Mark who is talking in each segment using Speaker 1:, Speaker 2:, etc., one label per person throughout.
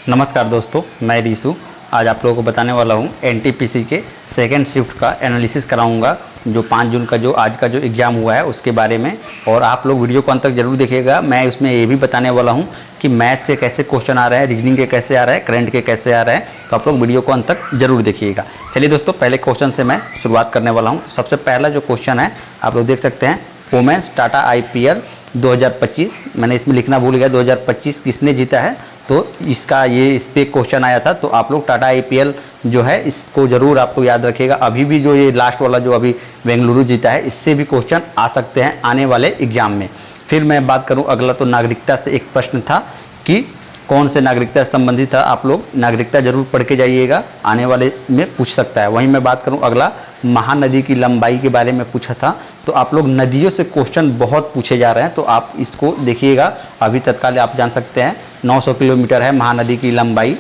Speaker 1: नमस्कार दोस्तों, मैं रीशु। आज आप लोगों को बताने वाला हूं एनटीपीसी के सेकेंड शिफ्ट का एनालिसिस कराऊंगा, जो 5 जून का जो आज का जो एग्ज़ाम हुआ है उसके बारे में। और आप लोग वीडियो को अंत तक जरूर देखिएगा। मैं उसमें ये भी बताने वाला हूं कि मैथ के कैसे क्वेश्चन आ रहे हैं, रीजनिंग के कैसे आ रहे हैं, करंट के कैसे आ रहे हैं, तो आप लोग वीडियो को अंत तक जरूर देखिएगा। चलिए दोस्तों, पहले क्वेश्चन से मैं शुरुआत करने वाला हूँ। तो सबसे पहला जो क्वेश्चन है आप लोग देख सकते हैं, वोमेंस टाटा IPL 2025। मैंने इसमें लिखना भूल गया 2025 किसने जीता है, तो इसका ये इस पे क्वेश्चन आया था। तो आप लोग टाटा IPL जो है इसको ज़रूर आपको याद रखिएगा। अभी भी जो ये लास्ट वाला जो अभी बेंगलुरु जीता है, इससे भी क्वेश्चन आ सकते हैं आने वाले एग्जाम में। फिर मैं बात करूं अगला, तो नागरिकता से एक प्रश्न था कि कौन से नागरिकता से संबंधित था। आप लोग नागरिकता जरूर पढ़ के जाइएगा, आने वाले में पूछ सकता है। वहीं मैं बात करूं अगला, महानदी की लंबाई के बारे में पूछा था। तो आप लोग नदियों से क्वेश्चन बहुत पूछे जा रहे हैं, तो आप इसको देखिएगा। अभी तत्काल आप जान सकते हैं 900 किलोमीटर है महानदी की लंबाई।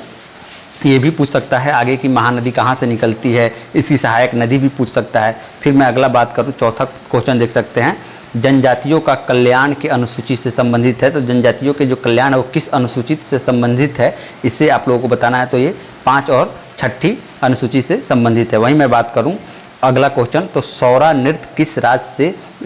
Speaker 1: ये भी पूछ सकता है आगे की महानदी कहाँ से निकलती है, इसकी सहायक नदी भी पूछ सकता है। फिर मैं अगला बात करूँ, चौथा क्वेश्चन देख सकते हैं, जनजातियों का कल्याण के अनुसूची से संबंधित है। तो जनजातियों के जो कल्याण है वो किस अनुसूचित से संबंधित है, इससे आप लोगों को बताना है। तो ये 5 और 6ठी अनुसूची से संबंधित है। वहीं मैं बात करूं अगला क्वेश्चन, तो सौरा नृत्य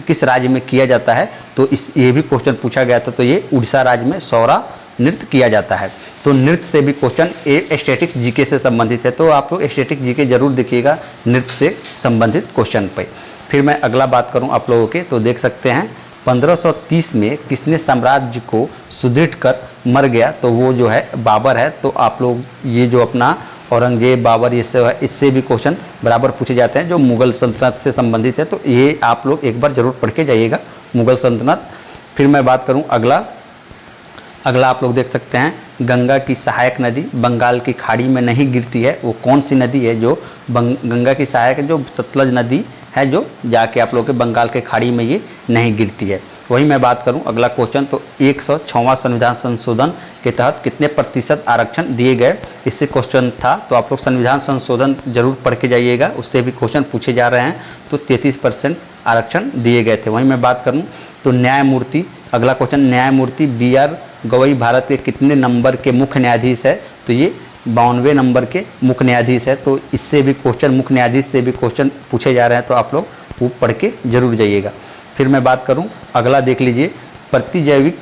Speaker 1: किस राज्य में किया जाता है। तो ये भी क्वेश्चन पूछा गया था। तो ये उड़ीसा राज्य में सौरा नृत्य किया जाता है। तो नृत्य से भी क्वेश्चन स्टैटिक्स जीके से संबंधित है। तो आप लोग स्टैटिक्स जीके जरूर देखिएगा नृत्य से संबंधित क्वेश्चन पे। फिर मैं अगला बात करूं आप लोगों के, तो देख सकते हैं 1530 में किसने साम्राज्य को सुदृढ़ कर मर गया। तो वो जो है बाबर है। तो आप लोग ये जो अपना औरंगजेब, बाबर, ये सब है, इससे भी क्वेश्चन बराबर पूछे जाते हैं जो मुगल सल्तनत से संबंधित है। तो ये आप लोग एक बार जरूर पढ़ के जाइएगा, मुगल सल्तनत। फिर मैं बात करूं अगला आप लोग देख सकते हैं, गंगा की सहायक नदी बंगाल की खाड़ी में नहीं गिरती है। वो कौन सी नदी है जो गंगा की सहायक है, जो सतलज नदी है, जो जाके आप लोग के बंगाल के खाड़ी में ये नहीं गिरती है। वही मैं बात करूं अगला क्वेश्चन, तो 106वां संविधान संशोधन के तहत कितने प्रतिशत आरक्षण दिए गए, इससे क्वेश्चन था। तो आप लोग संविधान संशोधन जरूर पढ़ के जाइएगा, उससे भी क्वेश्चन पूछे जा रहे हैं। तो 33% आरक्षण दिए गए थे। वहीं मैं बात करूं तो न्यायमूर्ति, अगला क्वेश्चन, न्यायमूर्ति BR गवई भारत के कितने नंबर के मुख्य न्यायाधीश है। तो ये 92वें नंबर के मुख्य न्यायाधीश है। तो इससे भी क्वेश्चन, मुख्य न्यायाधीश से भी क्वेश्चन पूछे जा रहे हैं। तो आप लोग वो पढ़ के जरूर जाइएगा। फिर मैं बात करूं अगला, देख लीजिए, प्रतिजैविक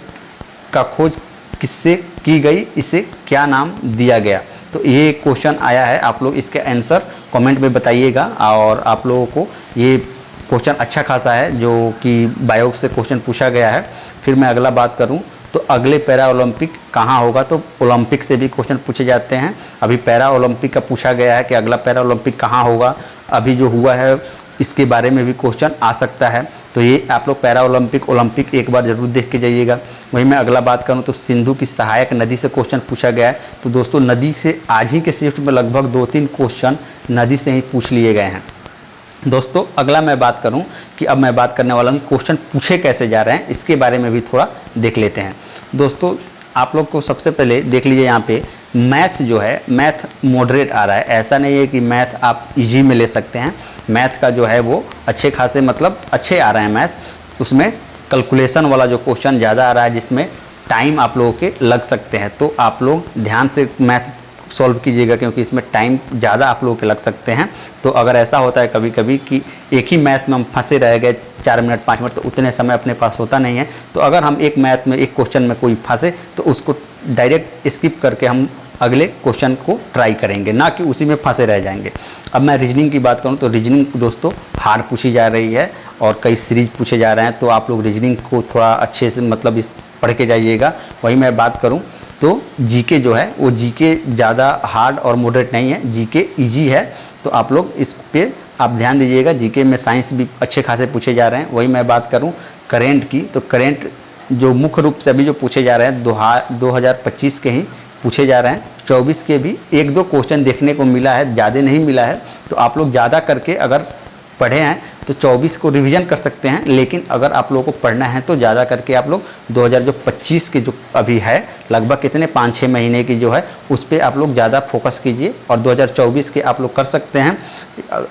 Speaker 1: का खोज किससे की गई, इसे क्या नाम दिया गया। तो ये क्वेश्चन आया है, आप लोग इसके आंसर कमेंट में बताइएगा। और आप लोगों को ये क्वेश्चन अच्छा खासा है जो कि बायो से क्वेश्चन पूछा गया है। फिर मैं अगला बात करूं तो अगले पैरा ओलंपिक कहाँ होगा। तो ओलंपिक से भी क्वेश्चन पूछे जाते हैं। अभी पैरा ओलंपिक का पूछा गया है कि अगला पैरा ओलंपिक कहाँ होगा। अभी जो हुआ है इसके बारे में भी क्वेश्चन आ सकता है। तो ये आप लोग पैरा ओलंपिक एक बार जरूर देख के जाइएगा। वहीं मैं अगला बात करूं तो सिंधु की सहायक नदी से क्वेश्चन पूछा गया है। तो दोस्तों नदी से आज ही के शिफ्ट में लगभग 2-3 क्वेश्चन नदी से ही पूछ लिए गए हैं। दोस्तों अगला मैं बात करूं कि अब मैं बात करने वाला हूं क्वेश्चन पूछे कैसे जा रहे हैं, इसके बारे में भी थोड़ा देख लेते हैं। दोस्तों आप लोग को सबसे पहले देख लीजिए, यहाँ पे मैथ जो है, मैथ मॉडरेट आ रहा है। ऐसा नहीं है कि मैथ आप इजी में ले सकते हैं। मैथ का जो है वो अच्छे खासे, मतलब अच्छे आ रहे हैं मैथ। उसमें कैलकुलेशन वाला जो क्वेश्चन ज़्यादा आ रहा है, जिसमें टाइम आप लोगों के लग सकते हैं। तो आप लोग ध्यान से मैथ सॉल्व कीजिएगा, क्योंकि इसमें टाइम ज़्यादा आप लोगों के लग सकते हैं। तो अगर ऐसा होता है कभी कभी कि एक ही मैथ में हम फंसे रह गए 4 मिनट 5 मिनट, तो उतने समय अपने पास होता नहीं है। तो अगर हम एक मैथ में, एक क्वेश्चन में कोई फंसे, तो उसको डायरेक्ट स्किप करके हम अगले क्वेश्चन को ट्राई करेंगे, ना कि उसी में फंसे रह जाएंगे। अब मैं रीजनिंग की बात करूं तो रीजनिंग दोस्तों हार्ड पूछी जा रही है और कई सीरीज पूछे जा रहे हैं। तो आप लोग रीजनिंग को थोड़ा अच्छे से, मतलब इस पढ़ के जाइएगा। वहीं मैं बात करूं तो जीके जो है वो जीके ज़्यादा हार्ड और मॉडरेट नहीं है, जीके इजी है। तो आप लोग इस पे आप ध्यान दीजिएगा। जीके में साइंस भी अच्छे खासे पूछे जा रहे हैं। वही मैं बात करूं करेंट की, तो करेंट जो मुख्य रूप से अभी जो पूछे जा रहे हैं 2025 के ही पूछे जा रहे हैं। 24 के भी 1-2 क्वेश्चन देखने को मिला है, ज़्यादा नहीं मिला है। तो आप लोग ज़्यादा करके अगर पढ़े हैं तो 24 को रिवीजन कर सकते हैं। लेकिन अगर आप लोगों को पढ़ना है तो ज़्यादा करके आप लोग 2025 के जो अभी है, लगभग कितने 5-6 महीने की जो है, उस पर आप लोग ज़्यादा फोकस कीजिए। और 2024 के आप लोग कर सकते हैं,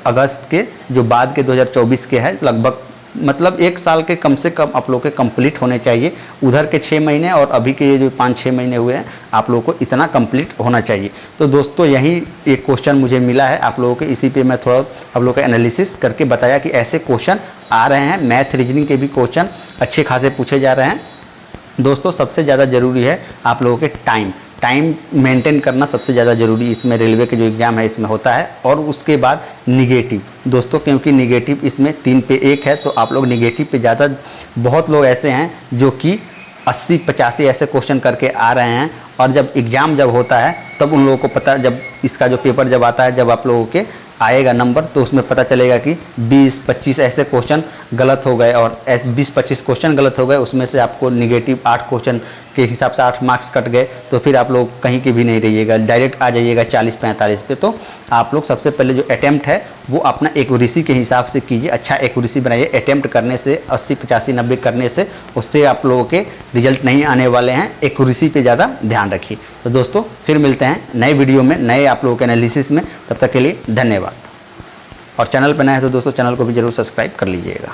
Speaker 1: अगस्त के जो बाद के 2024 के है, लगभग मतलब 1 साल के कम से कम आप लोग के कंप्लीट होने चाहिए। उधर के 6 महीने और अभी के ये जो 5-6 महीने हुए हैं, आप लोगों को इतना कंप्लीट होना चाहिए। तो दोस्तों यही एक क्वेश्चन मुझे मिला है आप लोगों के, इसी पे मैं थोड़ा आप लोगों का एनालिसिस करके बताया कि ऐसे क्वेश्चन आ रहे हैं। मैथ रीजनिंग के भी क्वेश्चन अच्छे खासे पूछे जा रहे हैं। दोस्तों सबसे ज़्यादा ज़रूरी है आप लोगों के टाइम मेंटेन करना सबसे ज़्यादा ज़रूरी इसमें रेलवे के जो एग्ज़ाम है इसमें होता है। और उसके बाद निगेटिव दोस्तों, क्योंकि निगेटिव इसमें 3 पे 1 है, तो आप लोग निगेटिव पे ज़्यादा, बहुत लोग ऐसे हैं जो कि 80-85 ऐसे क्वेश्चन करके आ रहे हैं, और जब एग्ज़ाम जब होता है तब उन लोगों को पता, जब इसका जो पेपर जब आता है, जब आप लोगों के आएगा नंबर, तो उसमें पता चलेगा कि 20-25 ऐसे क्वेश्चन गलत हो गए, और 20-25 क्वेश्चन गलत हो गए, उसमें से आपको निगेटिव 8 क्वेश्चन के हिसाब से 8 मार्क्स कट गए, तो फिर आप लोग कहीं के भी नहीं रहिएगा, डायरेक्ट आ जाइएगा 40-45 पे। तो आप लोग सबसे पहले जो अटैम्प्ट है वो अपना एक्यूरेसी के हिसाब से कीजिए, अच्छा एक्यूरेसी बनाइए। अटैम्प्ट करने से 80-85-90 करने से उससे आप लोगों के रिजल्ट नहीं आने वाले हैं, एक्यूरेसी पे ज़्यादा ध्यान रखिए। तो दोस्तों फिर मिलते हैं नए वीडियो में, नए आप लोगों के एनालिसिस में। तब तक के लिए धन्यवाद। और चैनल पर नए हैं तो दोस्तों चैनल को भी ज़रूर सब्सक्राइब कर लीजिएगा।